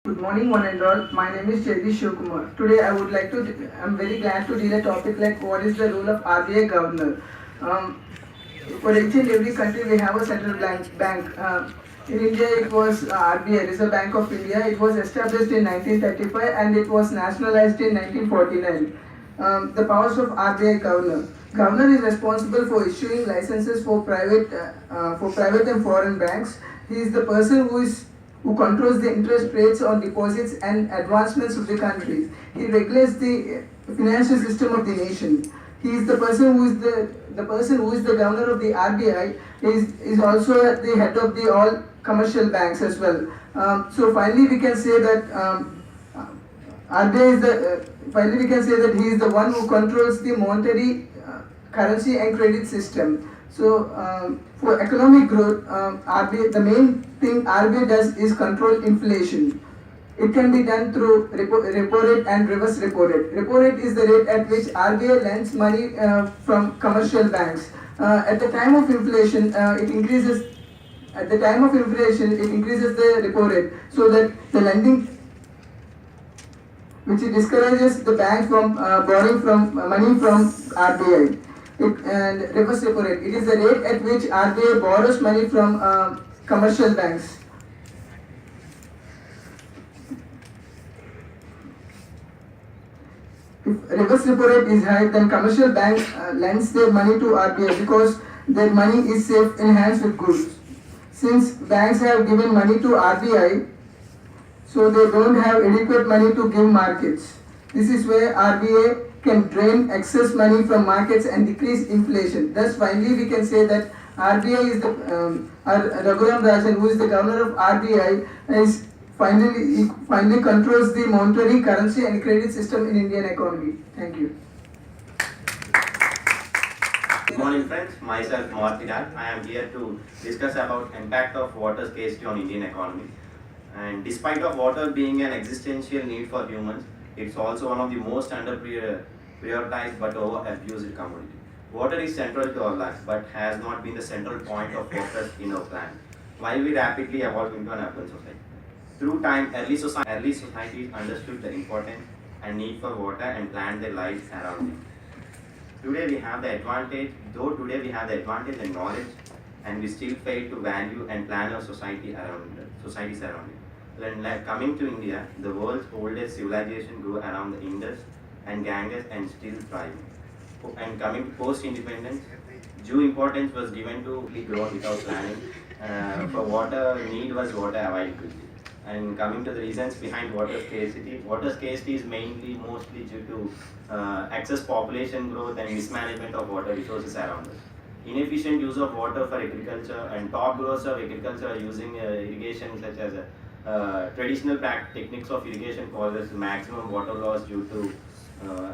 Good morning, one and all. My name is Jagdish Shivkumar. Today, I'm very glad to deal a topic like what is the role of RBI governor. Um, for each and every country, we have a central bank. In India, it was RBI, Reserve Bank of India. It was established in 1935 and it was nationalized in 1949. The powers of RBI governor. Governor is responsible for issuing licenses for private and foreign banks. He is the person who controls the interest rates on deposits and advancements of the country. He regulates the financial system of the nation. He is the person who is the person who is the governor of the RBI is also at the head of the all commercial banks as well. So finally we can say that RBI is the finally we can say that he is the one who controls the monetary currency and credit system. So for economic growth, RBI, the main thing RBI does is control inflation. It can be done through repo rate and reverse repo rate. Repo rate is the rate at which RBI lends money from commercial banks. At the time of inflation, it increases. At the time of inflation, it increases the repo rate so that the lending, which discourages the bank from borrowing from money from RBI. And reverse repo rate. It is the rate at which RBI borrows money from commercial banks. If reverse repo rate is high, then commercial bank lends their money to RBI because their money is safe in hands with goods. Since banks have given money to RBI, so they don't have adequate money to give markets. This is where RBA can drain excess money from markets and decrease inflation. Thus, finally, we can say that RBI is the Raghuram Rajan, who is the governor of RBI, is finally controls the monetary, currency, and credit system in Indian economy. Thank you. Good morning friends, myself Mohatidar. I am here to discuss about impact of water scarcity on Indian economy. And despite of water being an existential need for humans, it's also one of the most prioritized but over abused commodity. Water is central to our lives but has not been the central point of focus in our plan. While we rapidly evolve into an urban society. Through time, early societies understood the importance and need for water and planned their lives around it. Today we have the advantage, though today we have the advantage and knowledge, and we still fail to value and plan our societies around it. Then, coming to India, the world's oldest civilization grew around the Indus and Ganges and still thriving. And coming to post-independence, due importance was given to growth without planning. For water need was water availability. And coming to the reasons behind water scarcity is mostly due to excess population growth and mismanagement of water resources around us. Inefficient use of water for agriculture and top growers of agriculture are using irrigation such as traditional techniques of irrigation causes maximum water loss due to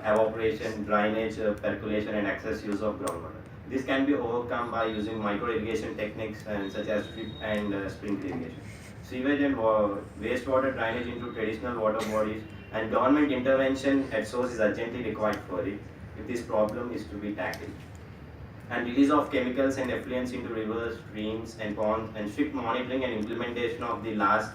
evaporation, drainage, percolation and excess use of groundwater. This can be overcome by using micro irrigation techniques such as drip and sprinkler irrigation. Sewage and wastewater drainage into traditional water bodies and government intervention at source is urgently required for it if this problem is to be tackled. And release of chemicals and effluents into rivers, streams and ponds and strict monitoring and implementation of the laws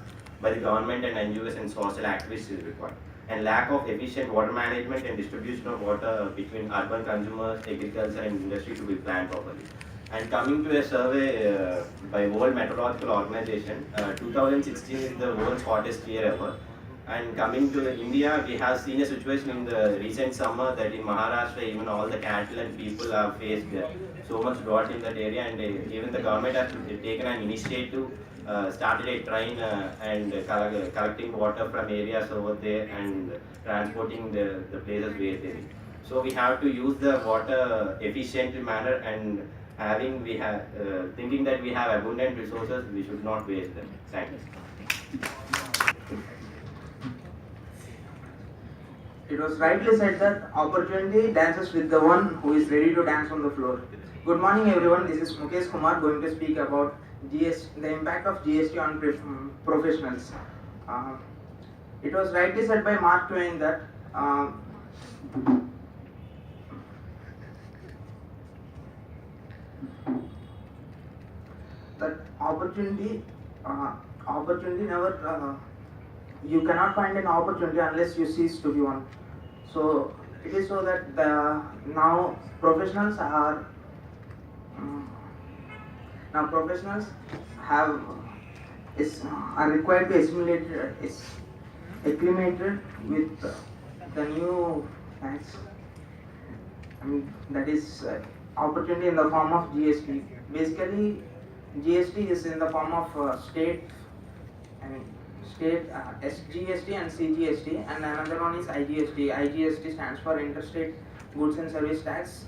by the government and NGOs and social activists is required. And lack of efficient water management and distribution of water between urban consumers, agriculture and industry to be planned properly. And coming to a survey by World Meteorological Organization, 2016 is the world's hottest year ever. And coming to India, we have seen a situation in the recent summer that in Maharashtra, even all the cattle and people have faced so much drought in that area, and even the government has taken an initiative, started a train and collecting water from areas over there and transporting the places where they live. So we have to use the water efficiently manner and thinking that we have abundant resources, we should not waste them. Thank you. It was rightly said that opportunity dances with the one who is ready to dance on the floor. Good morning, everyone. This is Mukesh Kumar going to speak about the impact of GST on professionals. It was rightly said by Mark Twain that opportunity never you cannot find an opportunity unless you cease to be one. So it is so that now professionals are um, now professionals have are required to acclimated with the new tax. I mean, that is opportunity in the form of GST. Basically, GST is in the form of state, I mean, state SGST and CGST, and another one is IGST. IGST stands for Interstate Goods and Service Tax.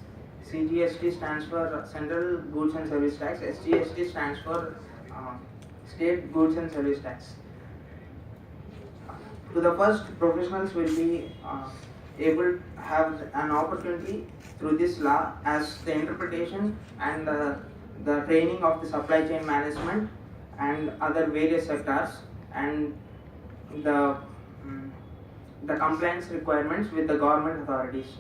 CGST stands for Central Goods and Service Tax. SGST stands for State Goods and Service Tax. To the first, professionals will be able to have an opportunity through this law as the interpretation and the training of the supply chain management and other various sectors, and the the compliance requirements with the government authorities.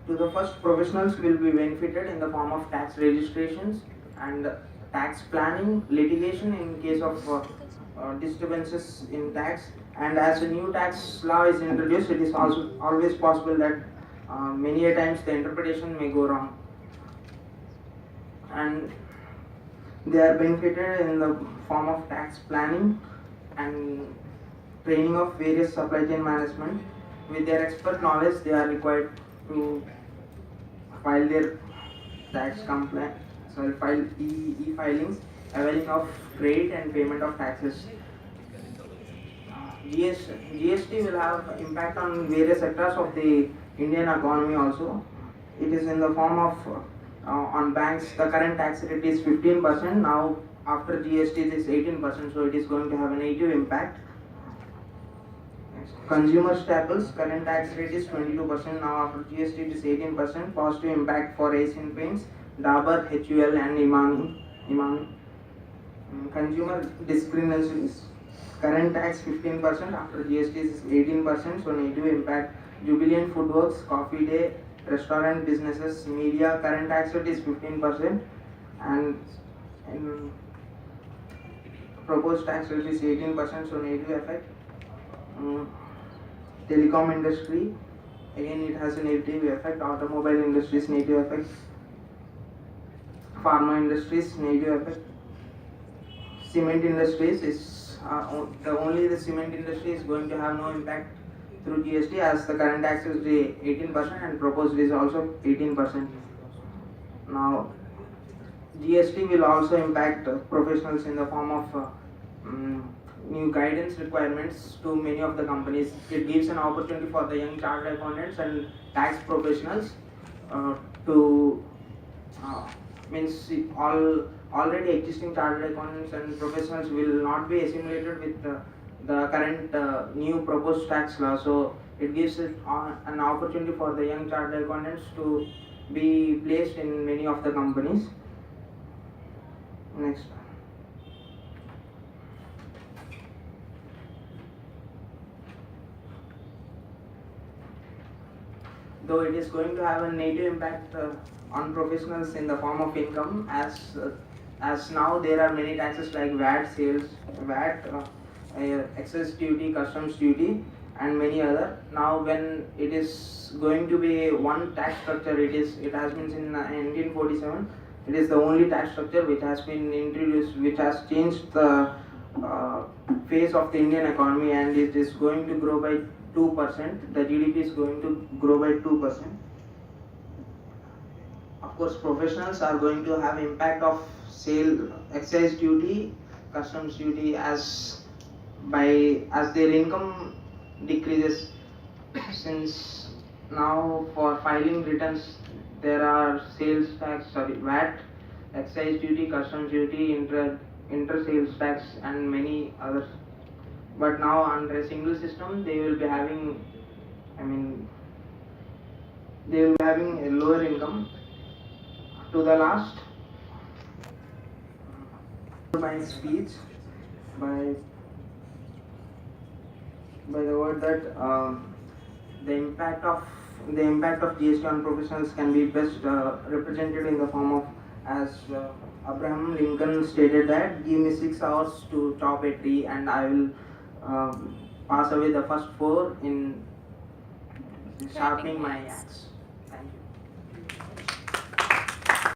To the first, professionals will be benefited in the form of tax registrations and tax planning, litigation in case of disturbances in tax. And as a new tax law is introduced, it is also always possible that many a times the interpretation may go wrong, and they are benefited in the form of tax planning and training of various supply chain management. With their expert knowledge, they are required to file their tax complaint, file e-filings, availing of credit and payment of taxes. GST will have impact on various sectors of the Indian economy also. It is in the form of on banks. The current tax rate is 15%. Now after GST it is 18%, so it is going to have a negative impact. Consumer staples, current tax rate is 22%. Now after GST it is 18%. Positive impact for Asian Paints, Dabur, HUL and Imami. Consumer discrepancies, current tax 15%, after GST is 18%, so negative impact. Jubilant Foodworks, Coffee Day, restaurant businesses, media, current tax rate is 15%, and proposed tax rate is 18%, so negative effect. Telecom industry, again it has a negative effect. Automobile industries, negative effect. Pharma industries, negative effect. Cement industries is only the cement industry is going to have no impact through GST, as the current tax is 18% and proposed is also 18%. Now GST will also impact professionals in the form of new guidance requirements to many of the companies. It gives an opportunity for the young chartered accountants and tax professionals to means already existing chartered accountants and professionals will not be assimilated with the current new proposed tax law. So it gives it an opportunity for the young chartered accountants to be placed in many of the companies. Next. Though it is going to have a negative impact on professionals in the form of income, as now there are many taxes like VAT, sales, VAT, excess duty, customs duty, and many other. Now when it is going to be one tax structure, it has been in 1947. It is the only tax structure which has been introduced, which has changed the face of the Indian economy, and it is going to grow by 2%. The GDP is going to grow by 2%. Of course, professionals are going to have impact of excise duty, customs duty, as their income decreases. Since now for filing returns there are VAT, excise duty, customs duty, inter sales tax, and many others. But now under a single system they will be having, they will be having a lower income. To the last, my speech by the word that the impact of GST on professionals can be best represented in the form of, as Abraham Lincoln stated that, give me 6 hours to chop a tree and I will pass away the first four in sharpening my axe.